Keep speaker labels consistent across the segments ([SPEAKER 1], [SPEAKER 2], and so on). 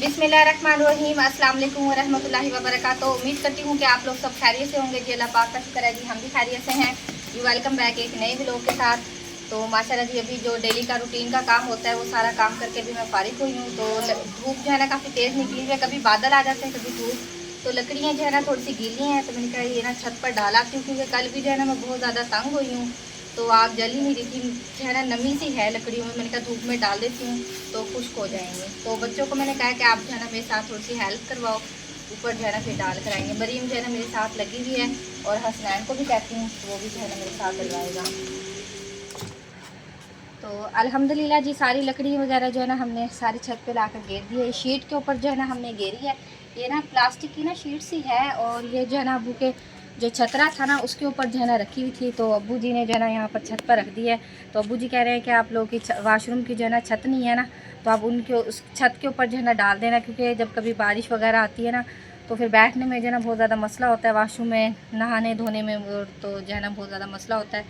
[SPEAKER 1] बिस्मिल्लाहिर्रहमानिर्रहीम, अस्सलाम वालेकुम वरहमतुल्लाहि वबरकातुहू। उम्मीद करती हूँ कि आप लोग सब खैरियत से होंगे जी। अल्लाह पाक का शुक्र है जी, हम भी खैरियत से हैं जी। वेलकम बैक एक नए व्लॉग के साथ। तो माशाल्लाह जी, अभी जो डेली का रूटीन का काम होता है वो सारा काम करके भी मैं फारिग हुई हूँ। तो धूप जो है ना काफ़ी तेज़ निकली है, कभी बादल आ जाते हैं कभी धूप। तो लकड़ियाँ जो है ना थोड़ी सी गीली हैं, तो मैंने कहा ये ना छत पर डाला क्यों, क्योंकि कल भी जो है ना मैं बहुत ज़्यादा तंग हुई हूँ। तो आग जल ही नहीं रही थी, जो है ना नमी सी है लकड़ियों में। मैंने कहा धूप में डाल देती हूँ तो खुश्क हो जाएंगे। तो बच्चों को मैंने कहा कि आप जो है ना मेरे साथ थोड़ी सी हेल्प करवाओ, ऊपर जो है ना फिर डाल कर आएंगे। मरीम जो है ना मेरे साथ लगी हुई है, और हसनैन को भी कहती हूँ तो वो भी जो है ना मेरे साथ डलवाएगा। तो अल्हम्दुलिल्लाह जी, सारी लकड़ी वगैरह जो है ना हमने सारी छत पे लाकर घेर दी है। शीट के ऊपर जो है ना हमने घेरी है। ये ना प्लास्टिक की ना शीट सी है, और ये जो है ना अबू के जो छतरा था ना उसके ऊपर जो है ना रखी हुई थी। तो अब्बू जी ने जो है ना यहाँ पर छत पर रख दी है। तो अब्बू जी कह रहे हैं कि आप लोगों की वाशरूम की जो है ना छत नहीं है ना, तो आप उनके उस छत के ऊपर जो है ना डाल देना, क्योंकि जब कभी बारिश वगैरह आती है ना तो फिर बैठने में जो है ना बहुत ज़्यादा मसला होता है, वाशरूम में नहाने धोने में, तो जो है ना बहुत ज़्यादा मसला होता है।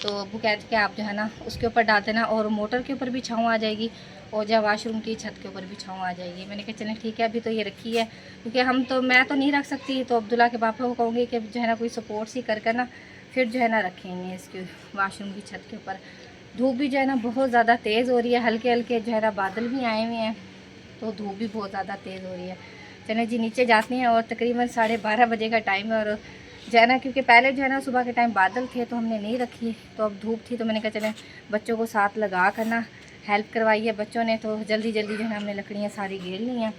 [SPEAKER 1] तो अब्बू कहते हैं कि आप जो है ना उसके ऊपर डाल देना, और मोटर के ऊपर भी छाँव आ जाएगी, और जो वाशरूम की छत के ऊपर भी छाँव आ जाएगी। मैंने कहा चलें ठीक है, अभी तो ये रखी है, क्योंकि मैं तो नहीं रख सकती। तो अब्दुल्ला के पापा को कहूँगी कि जो है ना कोई सपोर्ट सी कर ना फिर जो है ना रखेंगे इसके वाशरूम की छत के ऊपर। धूप भी जो है ना बहुत ज़्यादा तेज़ हो रही है, हल्के हल्के जो है ना बादल भी आए हुए हैं, तो धूप भी बहुत ज़्यादा तेज़ हो रही है। चलें जी नीचे जाते हैं, और तकरीबन 12:30 बजे का टाइम है। और जो है ना क्योंकि पहले जो है ना सुबह के टाइम बादल थे तो हमने नहीं रखी, तो अब धूप थी तो मैंने कहा चलें बच्चों को साथ लगा कर ना हेल्प करवाई है बच्चों ने। तो जल्दी जल्दी जो है ना हमने लकड़ियाँ सारी घेर ली हैं।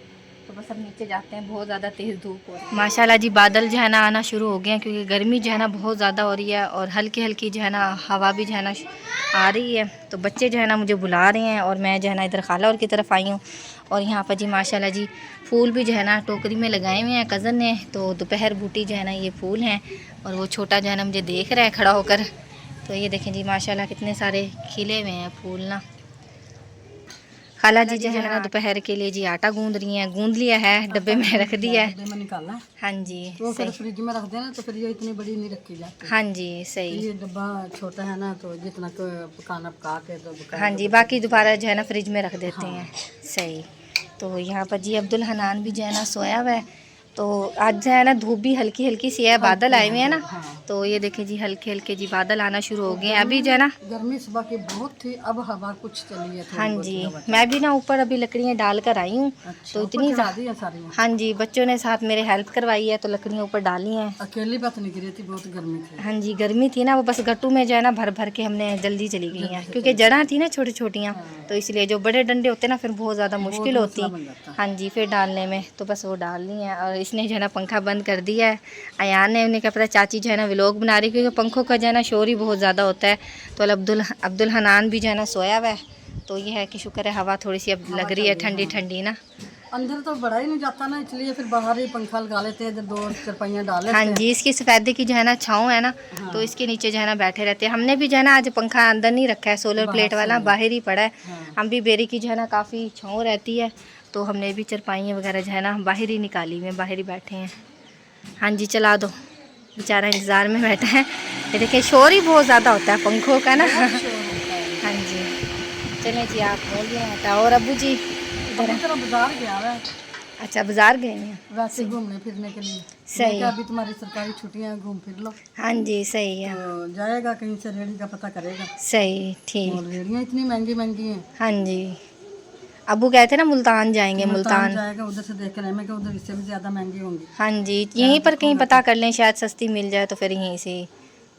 [SPEAKER 1] तो बस अब नीचे जाते हैं, बहुत ज़्यादा तेज़ धूप हो रही है। माशाल्लाह जी, बादल जो है ना आना शुरू हो गए हैं, क्योंकि गर्मी जो है ना बहुत ज़्यादा हो रही है, और हल्की हल्की जो है ना हवा भी जो है ना आ रही है। तो बच्चे जो है ना मुझे बुला रहे हैं, और मैं जो है ना इधर खाला और की तरफ आई हूँ। और यहाँ पर जी माशाल्लाह जी फूल भी जो है ना टोकरी में लगाए हुए हैं कज़न ने। तो दोपहर बूटी जो है ना ये फूल हैं, और वो छोटा जो है ना मुझे देख रहा है खड़ा होकर। तो ये देखें जी माशाल्लाह कितने सारे खिले हुए हैं फूल ना। खाला जी जो है ना दोपहर के लिए जी आटा गूंद रही हैं, गूंद लिया है, डब्बे में रख दिया है।
[SPEAKER 2] डब्बे में निकालना।
[SPEAKER 1] हाँ जी,
[SPEAKER 2] तो फिर फ्रिज में रख देना, तो फिर ये इतनी बड़ी नहीं रखी जाती।
[SPEAKER 1] हाँ जी सही।
[SPEAKER 2] ये डब्बा छोटा है ना, तो जितना पकाना पका के तो
[SPEAKER 1] हाँ जी, बाकी दोबारा जो है ना फ्रिज में रख देते हैं। सही। तो यहाँ पर जी अब्दुल हनान भी जो है ना सोया हुआ है। तो आज जो है ना धूप भी हल्की हल्की सी है, बादल आए हुए हैं ना। तो ये देखें जी हल्के हल्के जी बादल आना शुरू हो गए हैं अभी जो है ना।
[SPEAKER 2] गर्मी सुबह की बहुत थी, अब हवा कुछ चली है।
[SPEAKER 1] हाँ जी, मैं भी ना ऊपर अभी लकड़ियाँ डाल कर आई हूँ।
[SPEAKER 2] अच्छा,
[SPEAKER 1] तो इतनी
[SPEAKER 2] दी है सारी।
[SPEAKER 1] हाँ जी, बच्चों ने साथ मेरे हेल्प करवाई है, तो लकड़ियाँ ऊपर डाली हैं।
[SPEAKER 2] अकेली बात नहीं गिरी थी, बहुत गर्मी थी।
[SPEAKER 1] हाँ जी, गर्मी थी ना, वो बस गट्टू में जो है ना भर भर के हमने जल्दी चली गई हैं, क्योंकि जड़ा थी ना छोटी छोटियाँ। तो इसलिए जो बड़े डंडे होते हैं ना फिर बहुत ज़्यादा मुश्किल होती। हाँ जी, फिर डालने में, तो बस वो डाल ली हैं। और इसने जो है ना पंखा बंद कर दिया है। अयान ने, उन्हें क्या पता चाची जो है ना व्लॉग बना रही, क्योंकि पंखों का जो है ना शोर ही बहुत ज़्यादा होता है। तो अब्दुल हनान भी जो है ना सोया हुआ है। तो ये है कि शुक्र है हवा थोड़ी सी अब लग रही है ठंडी ठंडी ना।
[SPEAKER 2] अंदर तो बड़ा ही नहीं जाता ना, इसलिए फिर बाहर ही पंखा लगा लेते हैं, जब 2 चारपाइयाँ डाल लेते हैं।
[SPEAKER 1] हाँ जी, इसकी सफ़ेदे की जो है ना छाँव है ना।
[SPEAKER 2] हाँ।
[SPEAKER 1] तो इसके नीचे जो है ना बैठे रहते हैं। हमने भी जो है ना आज पंखा अंदर नहीं रखा है, सोलर प्लेट वाला बाहर ही पड़ा है।
[SPEAKER 2] हाँ।
[SPEAKER 1] हम भी बेरी की जो है ना काफ़ी छाँव रहती है, तो हमने भी चारपाइयाँ वगैरह जो है ना बाहर ही निकाली हुई, बाहर ही बैठे हैं। हाँ जी, चला दो, बेचारा इंतज़ार में बैठा है। ये देखिए शोर ही बहुत ज़्यादा होता है पंखों का ना। हाँ जी, चलें जी आप बोल रहे हैं। और अबू जी इधर
[SPEAKER 2] बाजार गया है।
[SPEAKER 1] अच्छा, बाज़ार गए हैं
[SPEAKER 2] वैसे घूमने फिरने के लिए।
[SPEAKER 1] सही।
[SPEAKER 2] अभी तुम्हारी सरकारी छुट्टियां, घूम फिर लो।
[SPEAKER 1] हाँ जी सही है।
[SPEAKER 2] तो जाएगा कहीं से, रेड़ी का पता करेगा।
[SPEAKER 1] सही ठीक।
[SPEAKER 2] और रेड़ियाँ इतनी महंगी महंगी हैं।
[SPEAKER 1] हाँ जी, अबू कहते हैं ना मुल्तान जाएंगे, मुल्तान
[SPEAKER 2] जाएगा, उधर से देख कर आए। मैं उधर इससे भी ज़्यादा महंगी होंगी।
[SPEAKER 1] हाँ जी, यहीं पर कहीं पता कर लें, शायद सस्ती मिल जाए, तो फिर यहीं से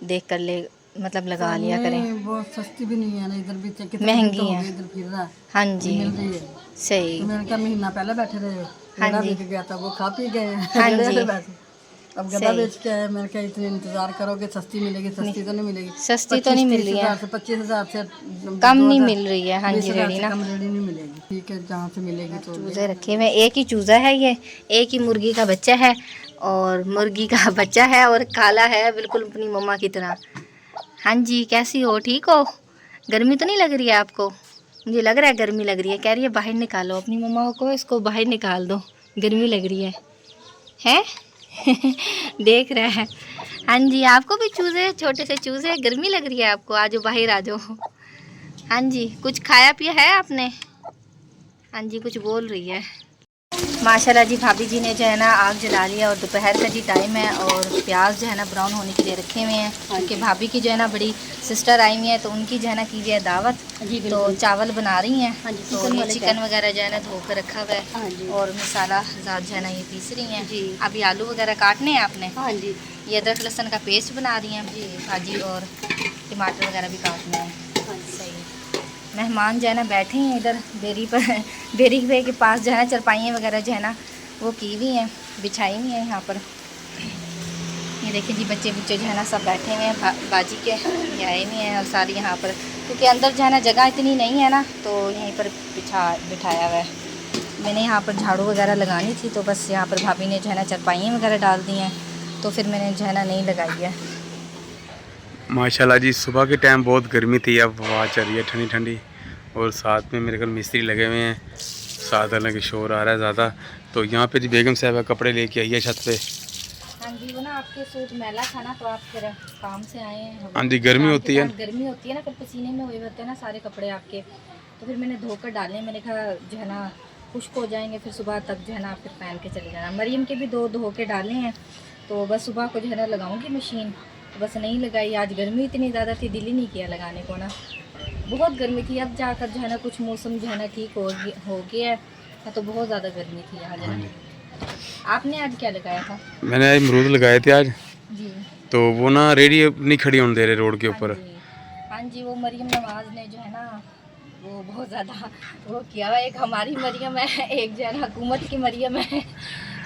[SPEAKER 1] देख कर ले, मतलब लगा लिया करें।
[SPEAKER 2] वो सस्ती भी नहीं है ना, इधर भी
[SPEAKER 1] महंगी है।
[SPEAKER 2] इधर फिर रहा है।
[SPEAKER 1] हाँ जी
[SPEAKER 2] मिल रही है।
[SPEAKER 1] सही।
[SPEAKER 2] तो मैंने क्या महीना पहले बैठे रहे।
[SPEAKER 1] हाँ जी
[SPEAKER 2] गया था, वो खा पी गए।
[SPEAKER 1] हाँ जी
[SPEAKER 2] अब गदा बेच के आए। मैंने कहा इतने इंतजार करोगे, सस्ती मिलेगी? सस्ती तो नहीं मिलेगी।
[SPEAKER 1] सस्ती तो नहीं मिल रही है,
[SPEAKER 2] 25,000 से
[SPEAKER 1] कम नहीं मिल रही है। हाँ जी, रेडी ना
[SPEAKER 2] कम रेडी नहीं मिलेगी। ठीक है, जहाँ से मिलेगी। तो
[SPEAKER 1] चूज़े रखे हुए, एक ही चूज़ा है ये, एक ही मुर्गी का बच्चा है, और मुर्गी का बच्चा है, और काला है बिल्कुल अपनी मम्मा की तरह। हाँ जी, कैसी हो, ठीक हो? गर्मी तो नहीं लग रही है आपको? मुझे लग रहा है गर्मी लग रही है। कह रही है बाहर निकालो अपनी मम्मा को, इसको बाहर निकाल दो, गर्मी लग रही है। हैं? देख रहा है। हाँ जी, आपको भी चूज़े, छोटे से चूज़े, गर्मी लग रही है आपको? आ जाओ बाहर आ जाओ। हाँ जी, कुछ खाया पिया है आपने? हाँ जी, कुछ बोल रही है। माशाल्लाह जी भाभी जी ने जो है ना आग जला लिया और दोपहर का जी टाइम है और प्याज जो है ना ब्राउन होने के लिए रखे हुए हैं क्योंकि भाभी की जो है ना बड़ी सिस्टर आई हुई है तो उनकी जो है ना कीजिए है दावत। तो चावल बना रही हैं।
[SPEAKER 2] हाँ जी,
[SPEAKER 1] तो ये चिकन वगैरह जो है ना धो कर रखा हुआ है।
[SPEAKER 2] हाँ जी।
[SPEAKER 1] और मसाला ज़ात जो है ना ये पीस रही हैं
[SPEAKER 2] जी।
[SPEAKER 1] अभी आलू वगैरह काटने हैं आपने।
[SPEAKER 2] हाँ जी।
[SPEAKER 1] ये अदरक लहसुन का पेस्ट बना रही हैं जी भाजी और टमाटर वगैरह भी काटने हैं। सही मेहमान जो है ना बैठे हैं इधर बेरी पर बेरी के पास जो है ना चरपाइयाँ वगैरह जो है ना वो की हुई हैं बिछाई हुई हैं यहाँ पर। ये देखिए जी बच्चे जो है ना सब बैठे हुए हैं बाजी के ये आए हुए हैं और सारी यहाँ पर क्योंकि अंदर जो है ना जगह इतनी नहीं है ना तो यहीं पर बिठाया हुआ है। मैंने यहाँ पर झाड़ू वगैरह लगानी थी तो बस यहाँ पर भाभी ने जो है ना चरपाइयाँ वगैरह डाल दी हैं तो फिर मैंने जो है ना नहीं लगाई है।
[SPEAKER 3] माशाल्लाह जी सुबह के टाइम बहुत गर्मी थी, अब हवा चल रही है ठंडी ठंडी और साथ में मेरे ख्याल मिस्त्री लगे हुए हैं, साथ अलग शोर आ रहा है ज़्यादा। तो यहाँ पे जी बेगम साहब कपड़े लेके आई है छत पे।
[SPEAKER 1] हाँ जी वो ना आपके सूट मैला था ना तो आप फिर काम से आए हैं।
[SPEAKER 3] हाँ जी गर्मी होती है
[SPEAKER 1] ना फिर पसीने में हुए होते हैं ना सारे कपड़े आपके तो फिर मैंने धोकर डाले। मैंने कहा जो है ना खुश्क हो जाएंगे फिर सुबह तक जो है ना आप फिर पहन के चले जाना। मरियम के भी 2 धो के डाले हैं तो बस सुबह को जो है ना लगाऊंगी मशीन तो बस नहीं लगाई। आज गर्मी इतनी ज़्यादा थी दिल ही नहीं किया लगाने को ना, बहुत गर्मी थी। अब जाकर जो है ना कुछ मौसम जो है ना ठीक हो गया है तो बहुत ज़्यादा गर्मी थी आज है ना। आपने आज क्या लगाया था? मैंने
[SPEAKER 3] आज अमरूद लगाए थे आज
[SPEAKER 1] जी।
[SPEAKER 3] तो वो ना रेडी नहीं खड़ी होने दे रहे रोड के ऊपर।
[SPEAKER 1] हाँ जी वो मरियम नवाज ने जो है ना वो बहुत ज़्यादा वो किया हुआ। एक हमारी मरियम है एक जो है ना हुकूमत की मरियम है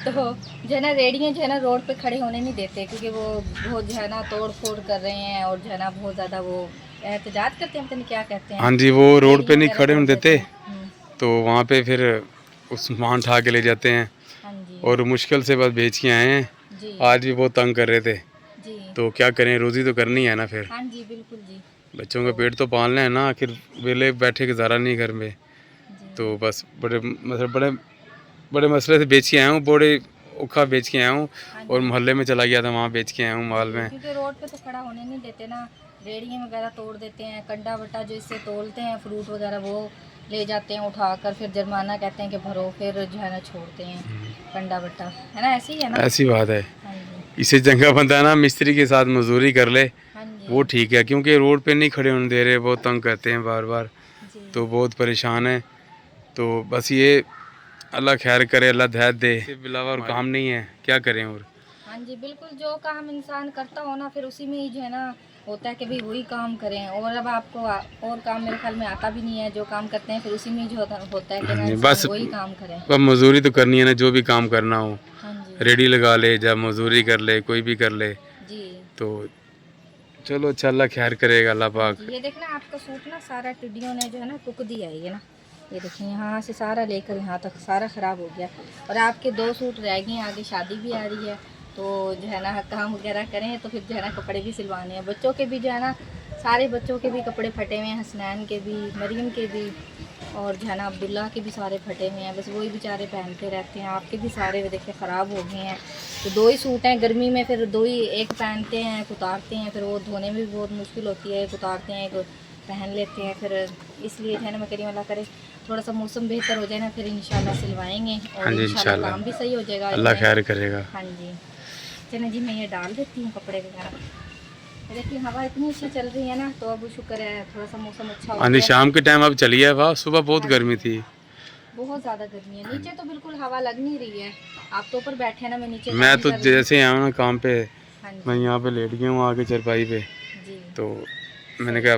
[SPEAKER 1] तो जो है ना रेडियाँ जो है ना रोड पे खड़े होने नहीं देते क्योंकि वो बहुत जो है ना तोड़ फोड़ कर रहे हैं और जो है ना बहुत ज़्यादा वो एहतजाज करते हैं, पता नहीं क्या कहते हैं।
[SPEAKER 3] हाँ जी वो रोड पे नहीं खड़े होने देते तो वहाँ पे फिर उस सामान उठा के ले जाते हैं।
[SPEAKER 1] हाँ जी।
[SPEAKER 3] और मुश्किल से बस बेच के आए हैं। आज भी बहुत तंग कर रहे थे
[SPEAKER 1] जी।
[SPEAKER 3] तो क्या करें, रोज़ी तो करनी है ना फिर।
[SPEAKER 1] हाँ जी बिल्कुल जी।
[SPEAKER 3] बच्चों का पेट तो पालना है ना, आखिर वेले बैठे गुजारा नहीं घर में। तो बस बड़े मसले से बेच के आया हूँ, बड़े उखा बेच के आया हूँ और मोहल्ले में चला गया था वहाँ बेच के आया हूँ माल में।
[SPEAKER 1] क्योंकि रोड पे तो खड़ा होने नहीं देते ना, रेड़ियाँ वगैरह तोड़ देते हैं। कंडा बट्टा जो इससे तोलते हैं फ्रूट वगैरह वो ले जाते हैं उठाकर, फिर जुर्माना कहते हैं कि भरो, फिर जो है ना छोड़ते हैं कंडा बट्टा, है ना। ऐसे ही है ना,
[SPEAKER 3] ऐसी बात है।
[SPEAKER 1] हाँ जी।
[SPEAKER 3] इसे जंगा बंदा ना मिस्त्री के साथ मजदूरी कर ले
[SPEAKER 1] हाँ जी।
[SPEAKER 3] वो ठीक है, क्योंकि रोड पे नहीं खड़े होने दे रहे, बहुत तंग करते हैं बार बार तो बहुत परेशान है। तो बस ये अल्लाह खैर करे, अल्लाह हिदायत दे, इसके अलावा और काम नहीं है, क्या करें। और
[SPEAKER 1] हाँ जी बिल्कुल, जो काम इंसान करता हो ना फिर उसी में ही जो है ना होता है कि भाई वही काम करें। और अब आपको और काम मेरे ख्याल में आता भी नहीं है, जो काम करते हैं फिर उसी में जो होता है कि ना
[SPEAKER 3] बस
[SPEAKER 1] वही काम करें।
[SPEAKER 3] अब मजदूरी तो करनी है ना, जो भी काम करना हो।
[SPEAKER 1] हाँ जी।
[SPEAKER 3] रेडी लगा ले, जब मजदूरी कर ले, कोई भी कर ले
[SPEAKER 1] जी।
[SPEAKER 3] तो चलो अच्छा, अल्लाह खैर करेगा अल्लाह पाक।
[SPEAKER 1] ये देखना आपका सूट ना सारा टिड्डियों ने जो है ना टुक दिया है, ये ना ये देखिए यहाँ से सारा लेकर यहाँ तक सारा ख़राब हो गया। और आपके 2 सूट रह गए हैं, आगे शादी भी आ रही है तो जो है ना काम वगैरह करें तो फिर जो है ना कपड़े भी सिलवाने हैं। बच्चों के भी जो है ना सारे बच्चों के भी कपड़े फटे हुए हैं, हसनैन के भी, मरियम के भी और जो है ना अब्दुल्ला के भी सारे फटे हुए हैं। बस वही बेचारे पहनते रहते हैं। आपके भी सारे देखिए ख़राब हो गए हैं। तो 2 ही सूट हैं, गर्मी में फिर 2 ही, एक पहनते हैं एक उतारते हैं, फिर वो धोने में भी बहुत मुश्किल होती है। एक उतारते हैं एक पहन लेते हैं, फिर इसलिए जो है ना मैं करीम अल्लाह करे थोड़ा सा मौसम बेहतर हो जाए ना फिर इंशाल्लाह सिलवाएंगे और इंशाल्लाह काम भी सही हो जाएगा,
[SPEAKER 3] अल्लाह खैर करेगा।
[SPEAKER 1] हाँ जी। चलो जी मैं ये डाल देती हूँ कपड़े वगैरह। देखिए हवा इतनी अच्छी चल रही है ना तो अब शुक्र है थोड़ा सा मौसम अच्छा हो
[SPEAKER 3] गया। शाम के टाइम अब चली है वाह, सुबह बहुत गर्मी थी,
[SPEAKER 1] बहुत ज़्यादा गर्मी है। नीचे तो बिल्कुल हवा लग नहीं रही है। आप तो ऊपर बैठे हैं ना, मैं नीचे।
[SPEAKER 3] मैं तो जैसे आया ना काम पे,
[SPEAKER 1] मैं
[SPEAKER 3] यहाँ पे लेट गया हूँ आके चरपाई पे जी। तो मैंने कहा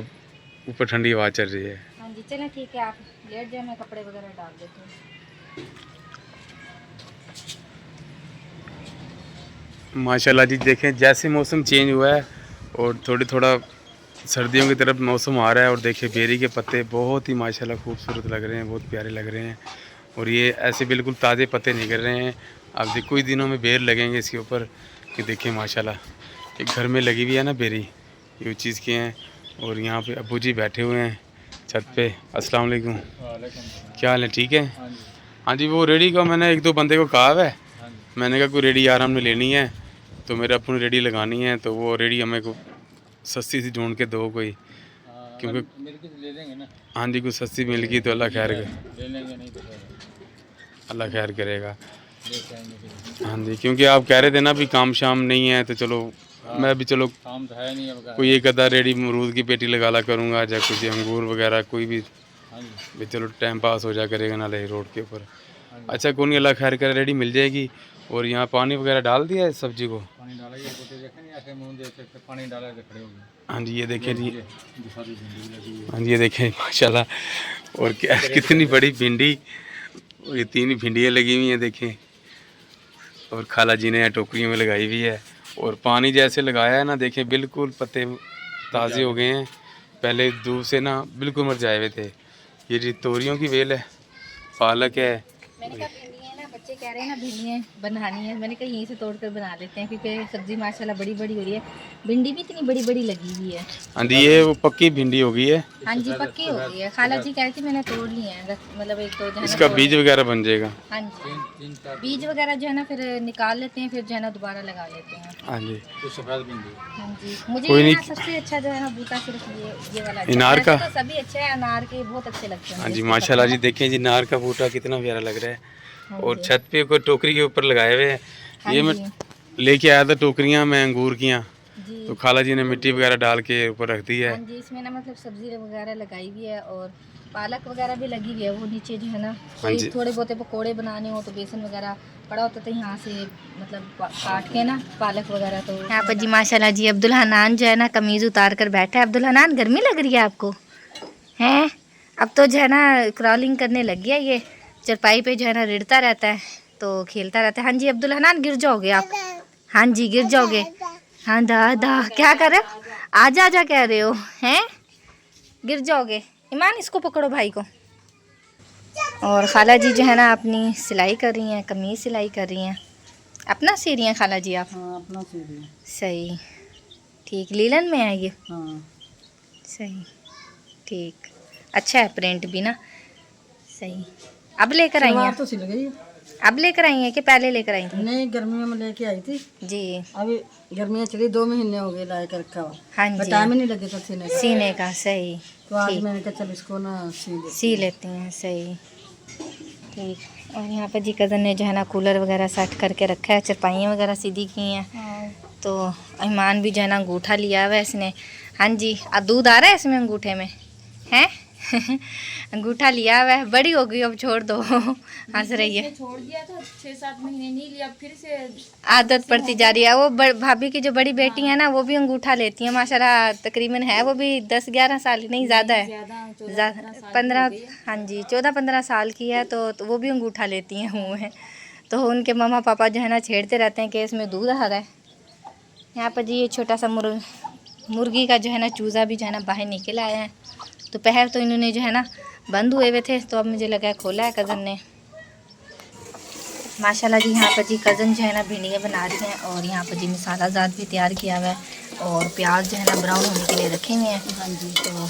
[SPEAKER 3] ऊपर ठंडी हवा चल रही है।
[SPEAKER 1] हाँ जी चलें ठीक है, आप लेट जाए, मैं कपड़े वगैरह डाल देती हूँ।
[SPEAKER 3] माशाल्लाह जी देखें जैसे मौसम चेंज हुआ है और थोड़ा सर्दियों की तरफ मौसम आ रहा है और देखिए बेरी के पत्ते बहुत ही माशाल्लाह खूबसूरत लग रहे हैं, बहुत प्यारे लग रहे हैं। और ये ऐसे बिल्कुल ताज़े पत्ते निकल रहे हैं। अब कुछ दिनों में बेर लगेंगे इसके ऊपर कि देखिए माशाल्लाह एक घर में लगी हुई है ना बेरी, ये उस चीज़ के हैं। और यहाँ पे अबू जी बैठे हुए हैं छत पे। अस्सलाम वालेकुम, क्या हाल है, ठीक है? हाँ जी वो रेडी का मैंने 1-2 बंदे को कहा है, मैंने कहा कोई रेडी यार हमने लेनी है तो मेरे अपनी रेडी लगानी है, तो वो रेडी हमें को सस्ती सी ढूंढ के दो कोई, क्योंकि
[SPEAKER 4] मिल के ले लेंगे ना।
[SPEAKER 3] हाँ जी कुछ सस्ती मिल गई तो अल्लाह खैर कर।
[SPEAKER 4] ले लेंगे, नहीं तो
[SPEAKER 3] अल्लाह खैर करेगा। हाँ जी, क्योंकि आप कह रहे थे ना भी काम शाम नहीं है तो चलो मैं भी चलो
[SPEAKER 4] काम तो है नहीं अब।
[SPEAKER 3] कोई एक अदा रेडी अमरूद की पेटी लगा ला करूँगा या कुछ अंगूर वगैरह कोई भी
[SPEAKER 4] हाँ जी,
[SPEAKER 3] भी चलो टाइम पास हो जा करेगा नाले रोड के ऊपर। अच्छा कौन नहीं, अल्लाह खैर करे, रेडी मिल जाएगी। और यहाँ पानी वगैरह डाल दिया है सब्जी को?
[SPEAKER 4] पानी डाला, ये बोते देखे नहीं ऐसे मुंह देते थे, पानी डाला के खड़े हो गए।
[SPEAKER 3] हाँ जी ये देखें जी,
[SPEAKER 4] ये सारी भिंडी लगी है।
[SPEAKER 3] हाँ जी ये देखें माशाल्लाह। और क्या कितनी बड़ी भिंडी, और ये 3 भिंडियाँ लगी हुई हैं देखें। और खाला जी ने यहाँ टोकरियों में लगाई हुई है। और पानी जैसे लगाया है ना देखें बिल्कुल पत्ते ताज़े हो गए हैं, पहले धूप से ना बिल्कुल मुरझाए हुए थे। ये जी तोरियों की वेल है, पालक है।
[SPEAKER 1] मैंने कहा भिंडी है ना, बच्चे कह रहे हैं ना भिंडियाँ बनानी है, मैंने कहा यहीं से तोड़ कर बना लेते हैं क्योंकि सब्ज़ी माशाल्लाह बड़ी बड़ी हो रही है। भिंडी भी इतनी बड़ी बड़ी लगी हुई है।
[SPEAKER 3] हाँ जी ये वो पक्की भिंडी हो गई है।
[SPEAKER 1] हाँ जी पक्की हो गई है। खाला जी कह रही थी मैंने तोड़ ली है, मतलब एक तो जो है ना
[SPEAKER 3] इसका बीज वगैरह बन जाएगा।
[SPEAKER 1] हाँ जी बीज वगैरह जो है ना फिर निकाल लेते हैं, फिर जो है ना दोबारा लगा लेते हैं।
[SPEAKER 3] हाँ जी
[SPEAKER 4] तो सफेद भिंडी।
[SPEAKER 1] हाँ जी मुझे
[SPEAKER 3] कोई
[SPEAKER 1] ये
[SPEAKER 3] नहीं।
[SPEAKER 1] ना सबसे अच्छा जो है ना बूटा सिर्फ ये वाला अच्छा
[SPEAKER 3] इनार
[SPEAKER 1] है।
[SPEAKER 3] का?
[SPEAKER 1] वैसे तो सभी अच्छे हैं, अनार के बहुत अच्छे लगते हैं
[SPEAKER 3] हाँ
[SPEAKER 1] मुझे
[SPEAKER 3] जी
[SPEAKER 1] इसके
[SPEAKER 3] माशाल्लाह जी
[SPEAKER 1] पत्ते।
[SPEAKER 3] देखें जी नार का बूटा कितना प्यारा लग रहा है।
[SPEAKER 1] हाँ
[SPEAKER 3] और
[SPEAKER 1] जी।
[SPEAKER 3] छत पे कोई टोकरी के ऊपर लगाए हुए हैं।
[SPEAKER 1] हाँ
[SPEAKER 3] ये मैं
[SPEAKER 1] जी।
[SPEAKER 3] लेके आया था टोकरियाँ में अंगूर की,
[SPEAKER 1] जी
[SPEAKER 3] तो खाला जी ने मिट्टी वगैरह डाल के ऊपर रख दी है।
[SPEAKER 1] हाँ जी इसमें ना मतलब सब्जी वगैरह लगाई हुई है और पालक वगैरह भी लगी हुई है। वो नीचे जो है ना कोई
[SPEAKER 3] जी।
[SPEAKER 1] थोड़े बहुते पकोड़े बनाने हो तो बेसन वगैरह पड़ा होता तो यहाँ से मतलब काट के ना पालक वगैरह। तो यहाँ पर जी माशाल्लाह जी अब्दुल हनान जो है ना कमीज़ उतार कर बैठा है। अब्दुल हनान गर्मी लग रही है आपको? हैं अब तो जो है ना क्रॉलिंग करने लग गया, ये चरपाई पे जो है ना रिड़ता रहता है तो खेलता रहता है। हाँ जी अब्दुल हनान गिर जाओगे आप, हाँ जी गिर जाओगे। हाँ दादा क्या कर रहे हो? आजा आजा कह रहे हो हैं, गिर जाओगे। ईमान इसको पकड़ो भाई को। और खाला जी जो है ना अपनी सिलाई कर रही हैं, कमीज़ सिलाई कर रही हैं। अपना सी रही हैं खाला जी आप?
[SPEAKER 2] हाँ अपना सीधी।
[SPEAKER 1] सही ठीक, लीलन में है ये?
[SPEAKER 2] हाँ
[SPEAKER 1] सही ठीक, अच्छा है प्रिंट भी ना सही। अब लेकर आई
[SPEAKER 2] सलवार
[SPEAKER 1] हैं?
[SPEAKER 2] तो सिल गई है।
[SPEAKER 1] अब लेकर आई हैं कि पहले लेकर आई थी?
[SPEAKER 2] नहीं गर्मियों में लेके आई थी,
[SPEAKER 1] जी
[SPEAKER 2] अभी गर्मियाँ चली 2 महीने हो गए ला कर रखा हुआ।
[SPEAKER 1] हाँ
[SPEAKER 2] पर
[SPEAKER 1] जी
[SPEAKER 2] टाइम ही नहीं लगे तो सीने का।
[SPEAKER 1] सीने का सही
[SPEAKER 2] तो आज
[SPEAKER 1] ठीक।
[SPEAKER 2] मैंने कहा चल इसको ना सी दे।
[SPEAKER 1] सी लेती हैं सही ठीक। और यहाँ पर जी कज़न ने जो है ना कूलर वगैरह सेट करके रखा है, चरपाइयाँ वगैरह सीधी की हैं। तो ईमान भी जो है ना अंगूठा लिया हुआ है इसने। हाँ जी दूध आ रहा है इसमें अंगूठे में हैं अंगूठा लिया हुआ है। बड़ी हो गई अब छोड़ दो हंस रही है।
[SPEAKER 5] छोड़ दिया था 6-7 महीने नहीं लिया, फिर से
[SPEAKER 1] आदत पड़ती जा रही है। वो भाभी की जो बड़ी बेटी है ना वो भी अंगूठा लेती है माशाल्लाह, तकरीबन है वो भी 10-11 साल नहीं ज़्यादा है, 15 हाँ जी 14-15 साल की है। तो वो भी अंगूठा लेती हैं मुँह में। तो उनके मम्मा पापा जो है ना छेड़ते रहते हैं कि इसमें दूध आ रहा है। यहाँ पर जी ये छोटा सा मुर्गी का जो है ना चूज़ा भी जो है ना बाहर निकल आया है। तो पहले तो इन्होंने जो है ना बंद हुए थे, तो अब मुझे लगा खोला है कज़न ने। माशाल्लाह जी यहाँ पर जी कज़न जो है ना भिंडियाँ बना रही हैं और यहाँ पर जी मसाला ज़ात भी तैयार किया हुआ है और प्याज जो है ना ब्राउन होने के लिए रखे हुए हैं। हाँ जी तो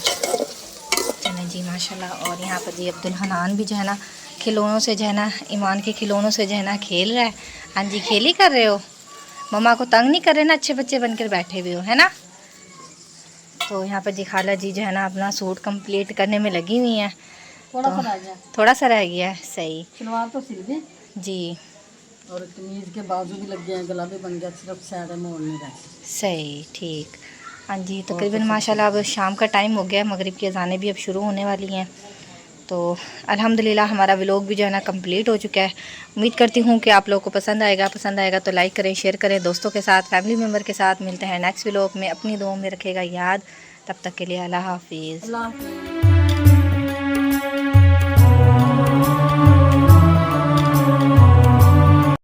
[SPEAKER 1] चलें जी माशाल्लाह। और यहाँ पर जी अब्दुल हनान भी जो है ना खिलौनों से जो है ना ईमान के खिलौनों से जो है ना खेल रहा है। हाँ जी खेली कर रहे हो, मम्मा को तंग नहीं कर रहे ना, अच्छे बच्चे बनकर बैठे हुए हो है ना। तो यहाँ पर जी खाला जी जो है ना अपना सूट कंप्लीट करने में लगी हुई हैं।
[SPEAKER 2] थोड़ा सा रह गया,
[SPEAKER 1] थोड़ा सा रह गया है सही
[SPEAKER 2] सलवार तो सिल गई
[SPEAKER 1] जी
[SPEAKER 2] और कमीज के बाजू भी लग गए हैं, गला भी बन गया, सिर्फ साइड मोड़ नहीं रहा।
[SPEAKER 1] सही ठीक। हाँ जी तकरीबन माशाल्लाह अब शाम का टाइम हो गया, मगरिब की अज़ानें भी अब शुरू होने वाली हैं। तो अल्हम्दुलिल्लाह हमारा व्लॉग भी जो है ना कंप्लीट हो चुका है। उम्मीद करती हूँ कि आप लोगों को पसंद आएगा तो लाइक करें, शेयर करें दोस्तों के साथ, फैमिली मेम्बर के साथ। मिलते हैं नेक्स्ट व्लॉग में, अपनी दुआओं में रखेगा याद। तब तक के लिए अल्लाह हाफिज़।
[SPEAKER 2] अल्लाह हाफ़िज़।